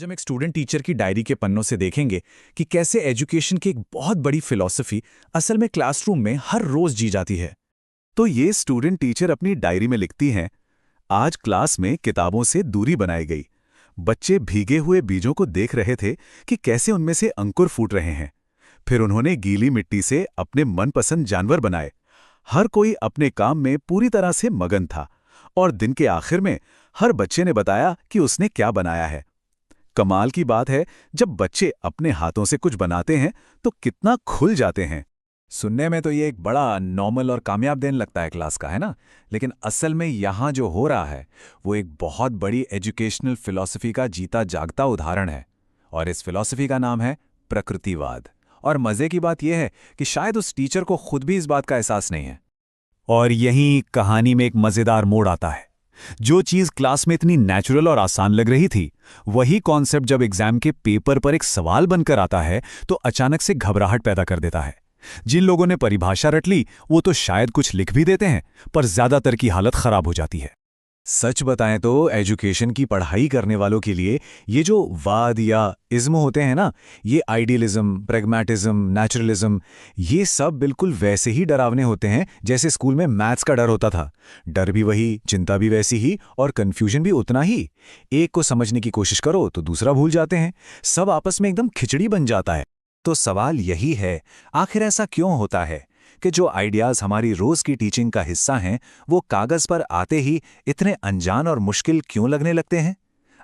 आज हम एक स्टूडेंट टीचर की डायरी के पन्नों से देखेंगे कि कैसे एजुकेशन की एक बहुत बड़ी फिलॉसफी असल में क्लासरूम में हर रोज जी जाती है। तो ये स्टूडेंट टीचर अपनी डायरी में लिखती हैं, आज क्लास में किताबों से दूरी बनाई गई। बच्चे भीगे हुए बीजों को देख रहे थे कि कैसे उनमें से अंकुर फूट रहे हैं। फिर उन्होंने गीली मिट्टी से अपने मनपसंद जानवर बनाए। हर कोई अपने काम में पूरी तरह से मगन था और दिन के आखिर में हर बच्चे ने बताया कि उसने क्या बनाया है। कमाल की बात है, जब बच्चे अपने हाथों से कुछ बनाते हैं तो कितना खुल जाते हैं। सुनने में तो ये एक बड़ा नॉर्मल और कामयाब दिन लगता है क्लास का, है ना? लेकिन असल में यहाँ जो हो रहा है वो एक बहुत बड़ी एजुकेशनल फिलॉसफी का जीता जागता उदाहरण है। और इस फिलॉसफी का नाम है प्रकृतिवाद। और मज़े की बात यह है कि शायद उस टीचर को खुद भी इस बात का एहसास नहीं है। और यहीं कहानी में एक मज़ेदार मोड़ आता है। जो चीज़ क्लास में इतनी नेचुरल और आसान लग रही थी, वही कॉन्सेप्ट जब एग्जाम के पेपर पर एक सवाल बनकर आता है तो अचानक से घबराहट पैदा कर देता है। जिन लोगों ने परिभाषा रट ली वो तो शायद कुछ लिख भी देते हैं, पर ज्यादातर की हालत खराब हो जाती है। सच बताएं तो एजुकेशन की पढ़ाई करने वालों के लिए ये जो वाद या इज्म होते हैं ना, ये आइडियलिज्म, प्रैग्मैटिज्म, नेचुरलिज्म, ये सब बिल्कुल वैसे ही डरावने होते हैं जैसे स्कूल में मैथ्स का डर होता था। डर भी वही, चिंता भी वैसी ही और कन्फ्यूजन भी उतना ही। एक को समझने की कोशिश करो तो दूसरा भूल जाते हैं। सब आपस में एकदम खिचड़ी बन जाता है। तो सवाल यही है, आखिर ऐसा क्यों होता है कि जो आइडियाज हमारी रोज की टीचिंग का हिस्सा हैं वो कागज पर आते ही इतने अनजान और मुश्किल क्यों लगने लगते हैं?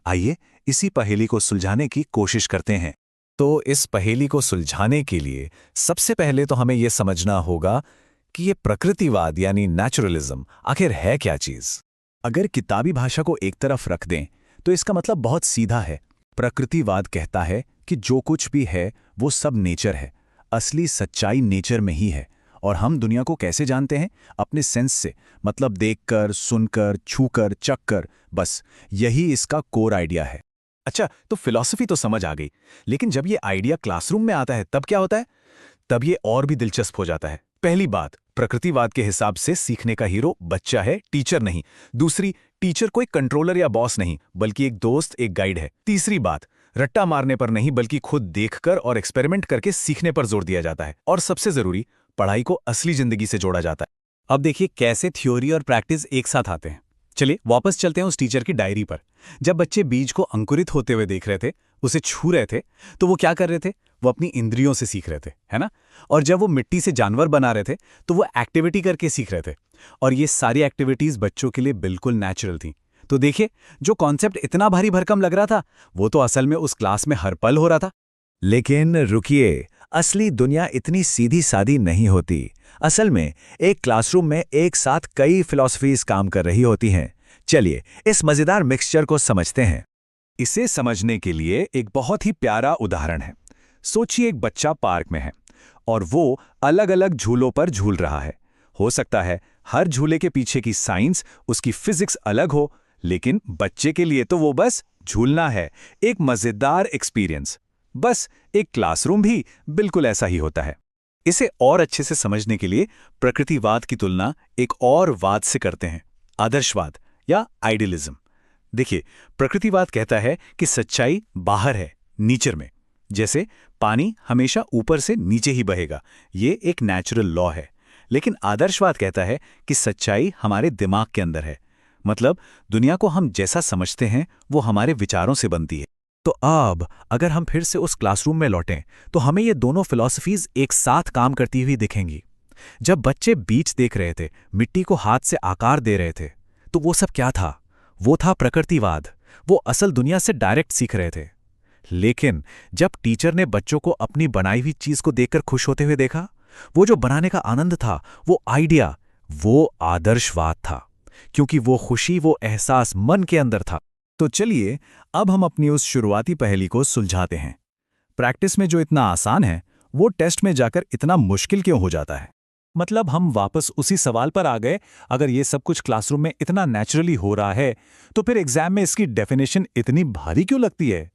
आइए इसी पहेली को सुलझाने की कोशिश करते हैं। तो इस पहेली को सुलझाने के लिए सबसे पहले तो हमें यह समझना होगा कि ये प्रकृतिवाद यानी नेचुरलिज्म आखिर है क्या चीज। अगर किताबी भाषा को एक तरफ रख दें तो इसका मतलब बहुत सीधा है। प्रकृतिवाद कहता है कि जो कुछ भी है वो सब नेचर है, असली सच्चाई नेचर में ही है। और हम दुनिया को कैसे जानते हैं? अपने सेंस से, मतलब देखकर, सुनकर, छूकर, चखकर। बस यही इसका कोर आइडिया है। अच्छा, तो फिलॉसफी तो समझ आ गई, लेकिन जब ये आइडिया क्लासरूम में आता है तब क्या होता है? तब ये और भी दिलचस्प हो जाता है। पहली बात, प्रकृतिवाद के हिसाब से सीखने का हीरो बच्चा है, टीचर नहीं। दूसरी, टीचर कोई कंट्रोलर या बॉस नहीं, बल्कि एक दोस्त, एक गाइड है। तीसरी बात, रट्टा मारने पर नहीं बल्कि खुद देखकर और एक्सपेरिमेंट करके सीखने पर जोर दिया जाता है। और सबसे जरूरी, पढ़ाई को असली जिंदगी से जोड़ा जाता है। अब देखिए कैसे थ्योरी और प्रैक्टिस एक साथ आते हैं। चलिए वापस चलते हैं उस टीचर की डायरी पर। जब बच्चे बीज को अंकुरित होते हुए देख रहे थे, उसे छू रहे थे, तो वो क्या कर रहे थे? वो अपनी इंद्रियों से सीख रहे थे, है ना? और जब वो मिट्टी से जानवर बना रहे थे तो वो एक्टिविटी करके सीख रहे थे। और ये सारी एक्टिविटीज बच्चों के लिए बिल्कुल नेचुरल थी। तो देखिए, जो कॉन्सेप्ट इतना भारी भरकम लग रहा था वो तो असल में उस क्लास में हर पल हो रहा था। लेकिन रुकिए, असली दुनिया इतनी सीधी सादी नहीं होती। असल में एक क्लासरूम में एक साथ कई फिलॉसफीज काम कर रही होती हैं। चलिए इस मजेदार मिक्सचर को समझते हैं। इसे समझने के लिए एक बहुत ही प्यारा उदाहरण है। सोचिए एक बच्चा पार्क में है और वो अलग अलग झूलों पर झूल रहा है। हो सकता है हर झूले के पीछे की साइंस, उसकी फिजिक्स अलग हो, लेकिन बच्चे के लिए तो वो बस झूलना है, एक मजेदार एक्सपीरियंस। बस एक क्लासरूम भी बिल्कुल ऐसा ही होता है। इसे और अच्छे से समझने के लिए प्रकृतिवाद की तुलना एक और वाद से करते हैं, आदर्शवाद या आइडियलिज्म। देखिए, प्रकृतिवाद कहता है कि सच्चाई बाहर है, नेचर में। जैसे पानी हमेशा ऊपर से नीचे ही बहेगा, ये एक नेचुरल लॉ है। लेकिन आदर्शवाद कहता है कि सच्चाई हमारे दिमाग के अंदर है, मतलब दुनिया को हम जैसा समझते हैं वो हमारे विचारों से बनती है। तो अब अगर हम फिर से उस क्लासरूम में लौटें तो हमें ये दोनों फिलॉसफीज एक साथ काम करती हुई दिखेंगी। जब बच्चे बीज देख रहे थे, मिट्टी को हाथ से आकार दे रहे थे, तो वो सब क्या था? वो था प्रकृतिवाद। वो असल दुनिया से डायरेक्ट सीख रहे थे। लेकिन जब टीचर ने बच्चों को अपनी बनाई हुई चीज को देखकर खुश होते हुए देखा, वो जो बनाने का आनंद था, वो आइडिया, वो आदर्शवाद था। क्योंकि वो खुशी, वो एहसास मन के अंदर था। तो चलिए अब हम अपनी उस शुरुआती पहेली को सुलझाते हैं। प्रैक्टिस में जो इतना आसान है वो टेस्ट में जाकर इतना मुश्किल क्यों हो जाता है? मतलब हम वापस उसी सवाल पर आ गए, अगर ये सब कुछ क्लासरूम में इतना नेचुरली हो रहा है तो फिर एग्जाम में इसकी डेफिनेशन इतनी भारी क्यों लगती है?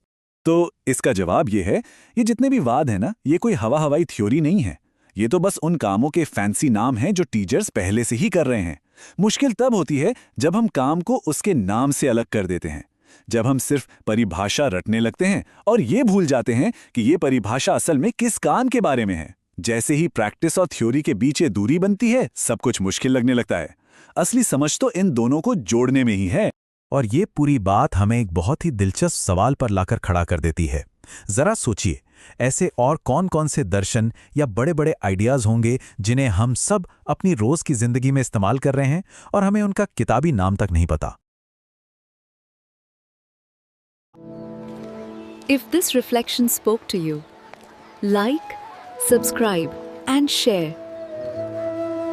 तो इसका जवाब ये है, ये जितने भी वाद हैं ना, ये कोई हवा हवाई थ्योरी नहीं है। ये तो बस उन कामों के फैंसी नाम हैं जो टीचर्स पहले से ही कर रहे हैं। मुश्किल तब होती है जब हम काम को उसके नाम से अलग कर देते हैं। जब हम सिर्फ परिभाषा रटने लगते हैं और ये भूल जाते हैं कि ये परिभाषा असल में किस काम के बारे में है। जैसे ही प्रैक्टिस और थ्योरी के बीच ये दूरी बनती है, सब कुछ मुश्किल लगने लगता है। असली समझ तो इन दोनों को जोड़ने में ही है। और ये पूरी बात हमें एक बहुत ही दिलचस्प सवाल पर लाकर खड़ा कर देती है। जरा सोचिए, ऐसे और कौन-कौन से दर्शन या बड़े-बड़े आइडियाज होंगे जिन्हें हम सब अपनी रोज की जिंदगी में इस्तेमाल कर रहे हैं और हमें उनका किताबी नाम तक नहीं पता। If this reflection spoke to you, like, subscribe, and share